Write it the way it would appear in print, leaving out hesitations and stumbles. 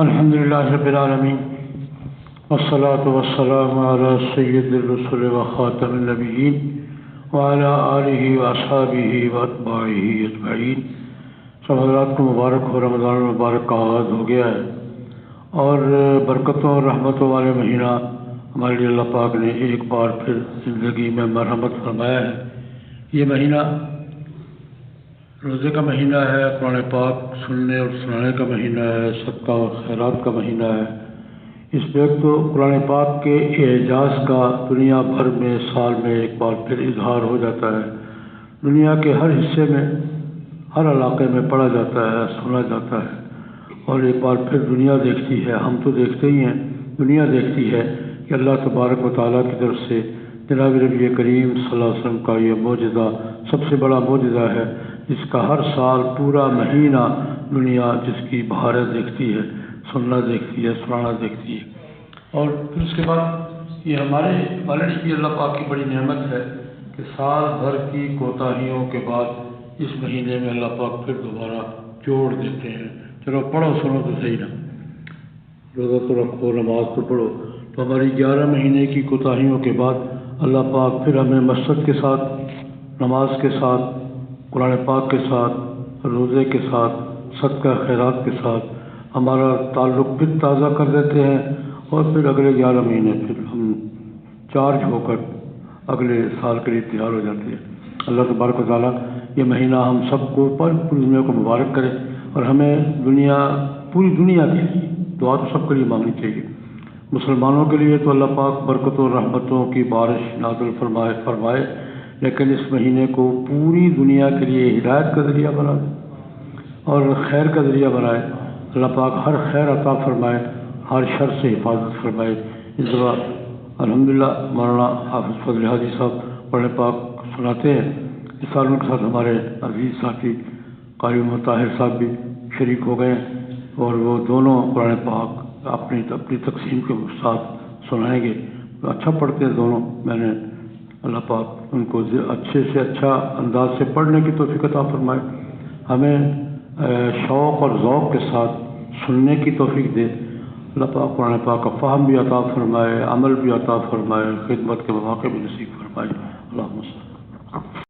الحمد للہ رب العالمین والصلاة والسلام علی سید الرسل و خاتم النبیین وعلی آلہ واصحابہ واتباعہ اجمعین۔ سب حضرات کو مبارک ہو، رمضان المبارک کا آغاز ہو گیا ہے اور برکتوں اور رحمتوں والے مہینہ ہمارے لیے اللہ پاک نے ایک بار پھر زندگی میں مرحمت فرمایا ہے۔ یہ مہینہ روزے کا مہینہ ہے، قرآن پاک سننے اور سنانے کا مہینہ ہے، صدقہ اور خیرات کا مہینہ ہے۔ اس پہ تو قرآن پاک کے اعجاز کا دنیا بھر میں سال میں ایک بار پھر اظہار ہو جاتا ہے۔ دنیا کے ہر حصے میں، ہر علاقے میں پڑھا جاتا ہے، سنا جاتا ہے اور ایک بار پھر دنیا دیکھتی ہے، ہم تو دیکھتے ہی ہیں، دنیا دیکھتی ہے کہ اللہ تبارک و تعالیٰ کی طرف سے جناب نبی کریم صلی اللہ علیہ وسلم کا یہ معجزہ سب سے بڑا معجزہ ہے، جس کا ہر سال پورا مہینہ دنیا جس کی بہاریں دیکھتی ہے، سننا دیکھتی ہے، سنانا دیکھتی ہے۔ اور پھر اس کے بعد یہ ہمارے لیے بھی اللہ پاک کی بڑی نعمت ہے کہ سال بھر کی کوتاہیوں کے بعد اس مہینے میں اللہ پاک پھر دوبارہ جوڑ دیتے ہیں۔ چلو پڑھو سنو تو صحیح نا، روزہ تو رکھو، نماز تو پڑھو۔ تو ہماری 11 مہینے کی کوتاہیوں کے بعد اللہ پاک پھر ہمیں مسجد کے ساتھ، نماز کے ساتھ، قرآن پاک کے ساتھ، روزے کے ساتھ، صدقہ خیرات کے ساتھ ہمارا تعلق پھر تازہ کر دیتے ہیں اور پھر اگلے 11 مہینے پھر ہم چارج ہو کر اگلے سال کے لیے تیار ہو جاتے ہیں۔ اللہ تبارک و تعالیٰ یہ مہینہ ہم سب کو پوری دنیا کو مبارک کرے اور ہمیں پوری دنیا کے لیے دعا تو سب کے لیے مانگنی چاہیے۔ مسلمانوں کے لیے تو اللہ پاک برکتوں رحمتوں کی بارش نازل فرمائے، لیکن اس مہینے کو پوری دنیا کے لیے ہدایت کا ذریعہ بنا دے اور خیر کا ذریعہ بنائے۔ اللہ پاک ہر خیر عطا فرمائے، ہر شر سے حفاظت فرمائے۔ اس دفعہ الحمدللہ مولانا حافظ فضل حاجی صاحب قرآن پاک سناتے ہیں، اس سال ان کے ساتھ ہمارے عزیز ساتھی قاری محمد طاہر صاحب بھی شریک ہو گئے ہیں اور وہ دونوں قرآن پاک اپنی تقسیم کے ساتھ سنائیں گے۔ اچھا پڑھتے ہیں دونوں، میں نے اللہ پاک ان کو اچھے سے اچھا انداز سے پڑھنے کی توفیق عطا فرمائے، ہمیں شوق اور ذوق کے ساتھ سننے کی توفیق دے۔ اللہ پاک قرآن پاک کا فہم بھی عطا فرمائے، عمل بھی عطا فرمائے، خدمت کے مواقع بھی نصیب فرمائے۔ اللہم صل